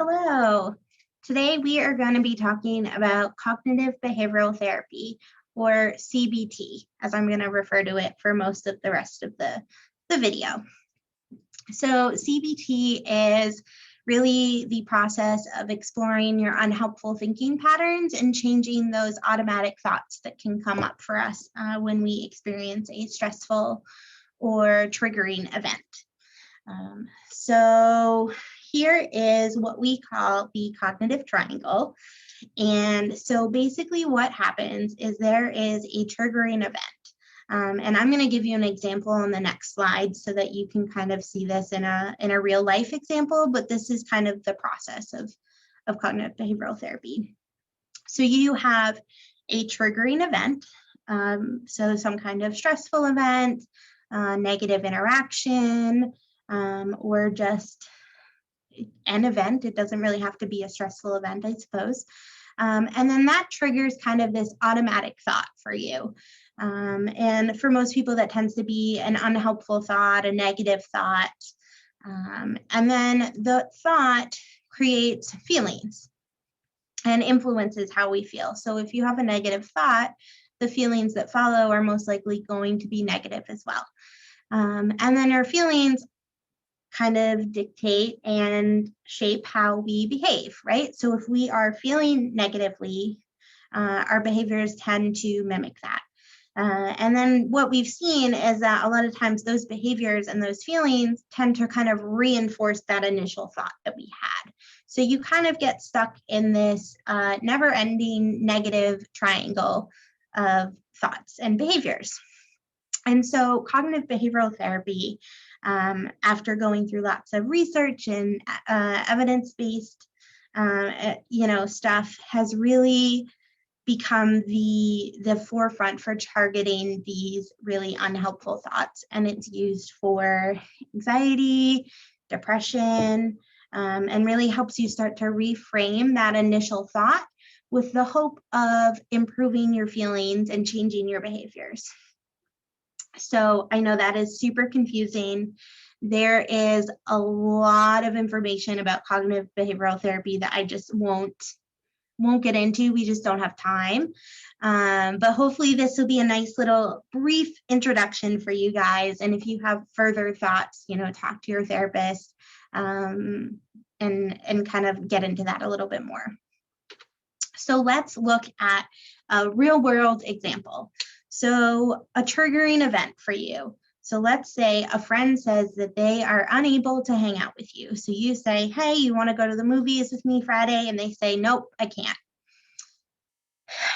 Hello. Today we are going to be talking about cognitive behavioral therapy, or CBT, as I'm going to refer to it for most of the rest of the video. So CBT is really the process of exploring your unhelpful thinking patterns and changing those automatic thoughts that can come up for us when we experience a stressful or triggering event. So here is what we call the cognitive triangle. And so basically what happens is there is a triggering event. And I'm going to give you an example on the next slide so that you can kind of see this in a real life example, but this is kind of the process of cognitive behavioral therapy. So you have a triggering event, so some kind of stressful event, negative interaction, or just an event. It doesn't really have to be a stressful event, I suppose. And then that triggers kind of this automatic thought for you. And for most people, that tends to be an unhelpful thought, a negative thought. And then the thought creates feelings and influences how we feel. So if you have a negative thought, the feelings that follow are most likely going to be negative as well. And then our feelings kind of dictate and shape how we behave, right? So if we are feeling negatively, our behaviors tend to mimic that. And then what we've seen is that a lot of times those behaviors and those feelings tend to kind of reinforce that initial thought that we had. So you kind of get stuck in this never-ending negative triangle of thoughts and behaviors. And so cognitive behavioral therapy, after going through lots of research and evidence-based, stuff, has really become the forefront for targeting these really unhelpful thoughts. And it's used for anxiety, depression, and really helps you start to reframe that initial thought with the hope of improving your feelings and changing your behaviors. So I know that is super confusing. There is a lot of information about cognitive behavioral therapy that I just won't get into. We just don't have time. But hopefully this will be a nice little brief introduction for you guys. And if you have further thoughts, talk to your therapist and kind of get into that a little bit more. So let's look at a real world example. So a triggering event for you. So let's say a friend says that they are unable to hang out with you. So you say, hey, you want to go to the movies with me Friday? And they say, nope, I can't.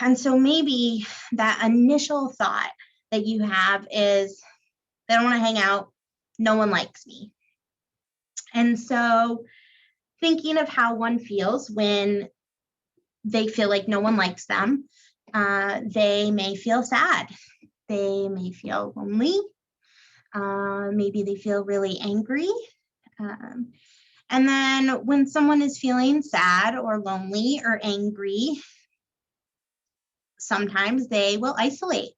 And so maybe that initial thought that you have is, they don't want to hang out. No one likes me. And so thinking of how one feels when they feel like no one likes them, they may feel sad. They may feel lonely. Maybe they feel really angry. And then when someone is feeling sad or lonely or angry, sometimes they will isolate.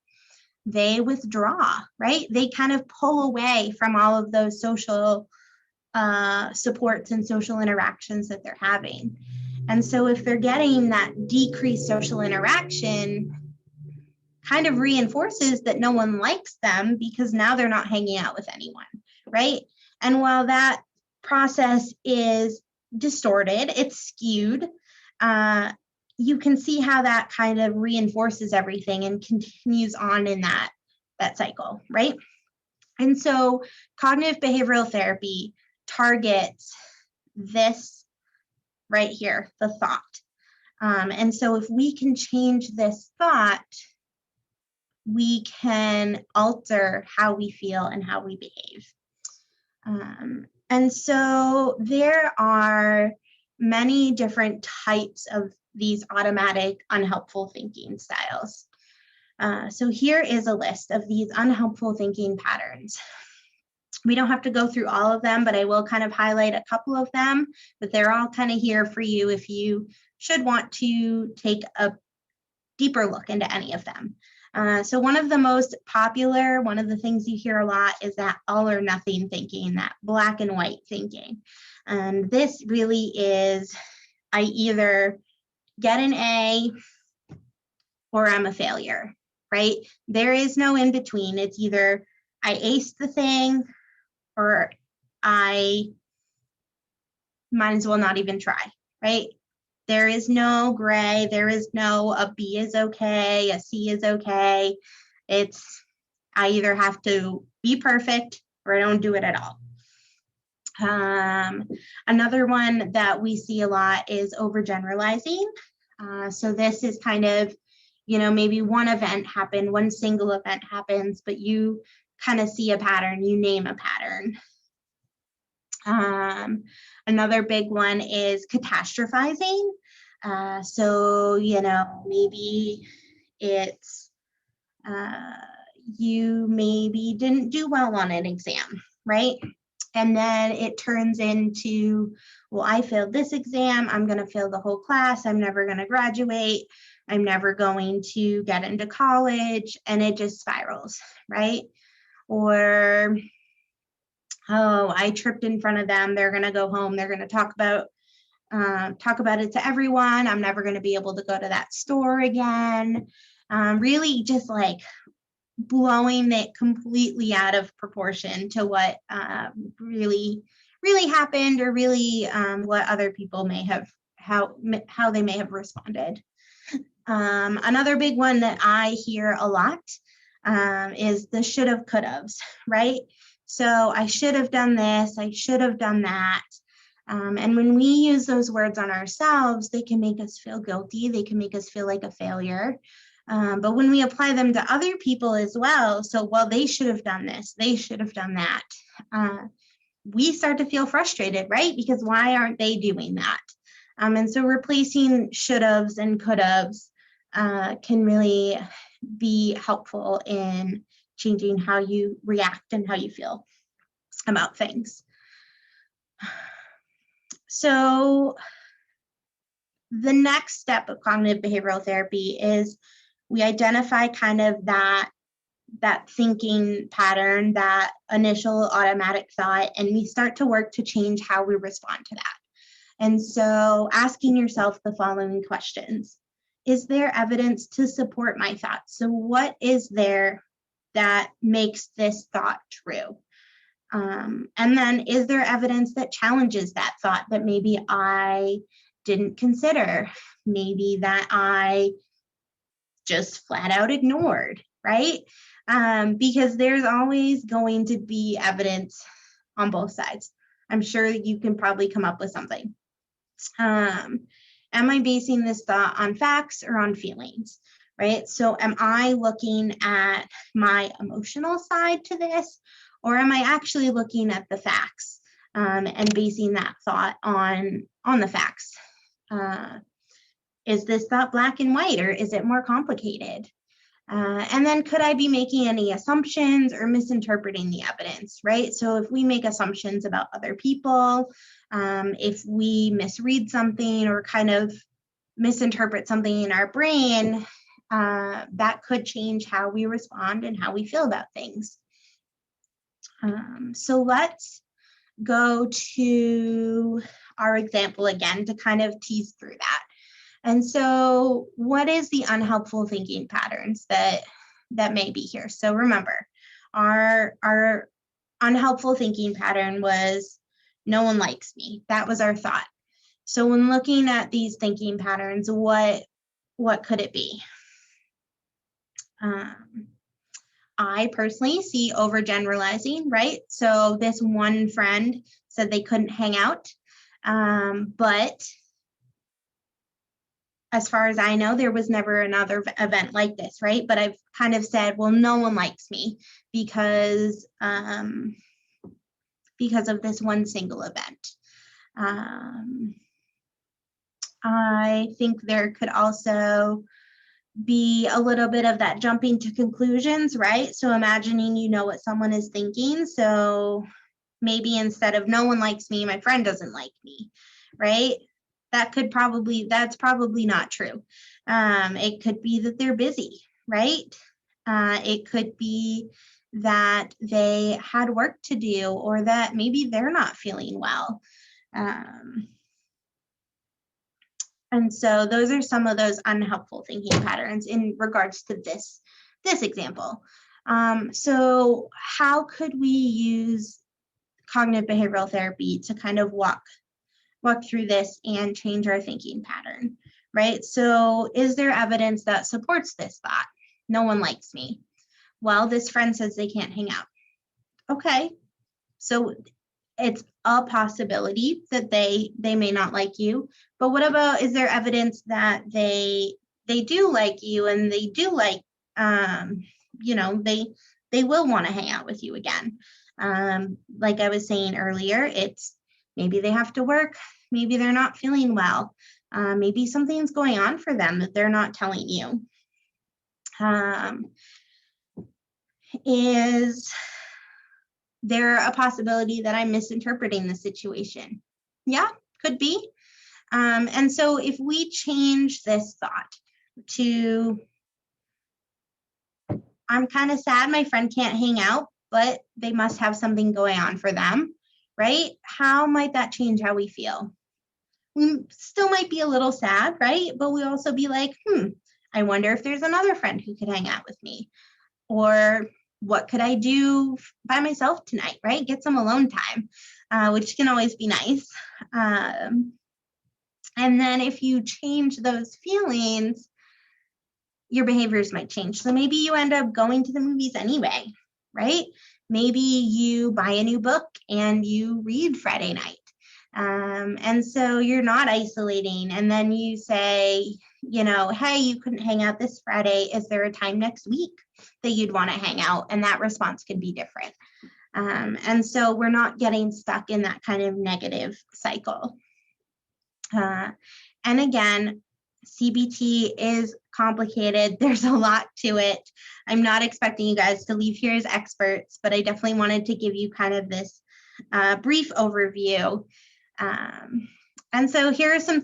They withdraw, right? They kind of pull away from all of those social supports and social interactions that they're having. And so if they're getting that decreased social interaction, kind of reinforces that no one likes them because now they're not hanging out with anyone, right? And while that process is distorted, it's skewed, you can see how that kind of reinforces everything and continues on in that cycle, right? And so cognitive behavioral therapy targets this right here, the thought. And so if we can change this thought, we can alter how we feel and how we behave. And so there are many different types of these automatic unhelpful thinking styles. So here is a list of these unhelpful thinking patterns. We don't have to go through all of them, but I will kind of highlight a couple of them, but they're all kind of here for you if you should want to take a deeper look into any of them. So one of the most popular, one of the things you hear a lot is that all or nothing thinking, that black and white thinking. And this really is, I either get an A or I'm a failure, right? There is no in between. It's either I aced the thing or I might as well not even try, right? There is no gray. There is no a B is okay, a C is okay. It's I either have to be perfect or I don't do it at all. Another one that we see a lot is overgeneralizing. So this is kind of, maybe one event happened, one single event happens, but you kind of see a pattern, you name a pattern. Another big one is catastrophizing. So, maybe it's you maybe didn't do well on an exam, right? And then it turns into, well, I failed this exam. I'm going to fail the whole class. I'm never going to graduate. I'm never going to get into college. And it just spirals, right? Or, oh, I tripped in front of them. They're going to go home. They're going to talk about it to everyone. I'm never going to be able to go to that store again. Really just like blowing it completely out of proportion to what really happened, or really what other people may have, how they may have responded. Another big one that I hear a lot is the should have, could haves, right? So I should have done this, I should have done that. And when we use those words on ourselves, they can make us feel guilty. They can make us feel like a failure. But when we apply them to other people as well, so, well, they should have done this, they should have done that, we start to feel frustrated, right? Because why aren't they doing that? And so replacing should haves and could haves can really be helpful in changing how you react and how you feel about things. So the next step of cognitive behavioral therapy is we identify kind of that thinking pattern, that initial automatic thought, and we start to work to change how we respond to that. And so asking yourself the following questions: is there evidence to support my thoughts? So what is there that makes this thought true? And then, is there evidence that challenges that thought that maybe I didn't consider, maybe that I just flat out ignored, right? Because there's always going to be evidence on both sides. I'm sure you can probably come up with something. Am I basing this thought on facts or on feelings, right? So am I looking at my emotional side to this, or am I actually looking at the facts and basing that thought on the facts? Is this thought black and white, or is it more complicated? And then, could I be making any assumptions or misinterpreting the evidence, right? So if we make assumptions about other people, if we misread something or kind of misinterpret something in our brain, that could change how we respond and how we feel about things. So let's go to our example again to kind of tease through that. And so what is the unhelpful thinking patterns that may be here? So remember, our unhelpful thinking pattern was no one likes me. That was our thought. So when looking at these thinking patterns, what could it be? I personally see overgeneralizing, right? So this one friend said they couldn't hang out, but as far as I know, there was never another event like this, right? But I've kind of said, well, no one likes me because of this one single event. I think there could also be a little bit of that jumping to conclusions, right? So imagining you know what someone is thinking. So maybe instead of no one likes me, my friend doesn't like me, right? That's probably not true. It could be that they're busy, right? It could be that they had work to do, or that maybe they're not feeling well. And so those are some of those unhelpful thinking patterns in regards to this example. So how could we use cognitive behavioral therapy to kind of walk through this and change our thinking pattern, right? So is there evidence that supports this thought? No one likes me. Well, this friend says they can't hang out. Okay, so it's a possibility that they may not like you, but what about, is there evidence that they do like you, and they do like, you know, they will want to hang out with you again? Like I was saying earlier, it's maybe they have to work, maybe they're not feeling well, maybe something's going on for them that they're not telling you. Is there a possibility that I'm misinterpreting the situation? Yeah, could be. And so if we change this thought to, I'm kind of sad my friend can't hang out, but they must have something going on for them, right? How might that change how we feel? We still might be a little sad, right? But we also be like, I wonder if there's another friend who could hang out with me. Or what could I do by myself tonight, right? Get some alone time, which can always be nice. And then if you change those feelings, your behaviors might change. So maybe you end up going to the movies anyway, right? Maybe you buy a new book and you read Friday night. And so you're not isolating. And then you say, you know, hey, you couldn't hang out this Friday. Is there a time next week that you'd want to hang out? And that response could be different. And so we're not getting stuck in that kind of negative cycle. And again, CBT is complicated. There's a lot to it. I'm not expecting you guys to leave here as experts, but I definitely wanted to give you kind of this brief overview. And so here are some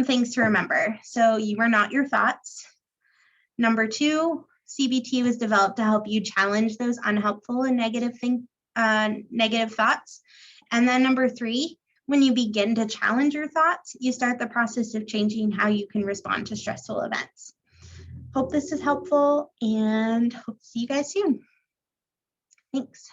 things to remember. So you are not your thoughts. Number 2, CBT was developed to help you challenge those unhelpful and negative thoughts. And then number 3, when you begin to challenge your thoughts, you start the process of changing how you can respond to stressful events. Hope this is helpful, and hope to see you guys soon. Thanks.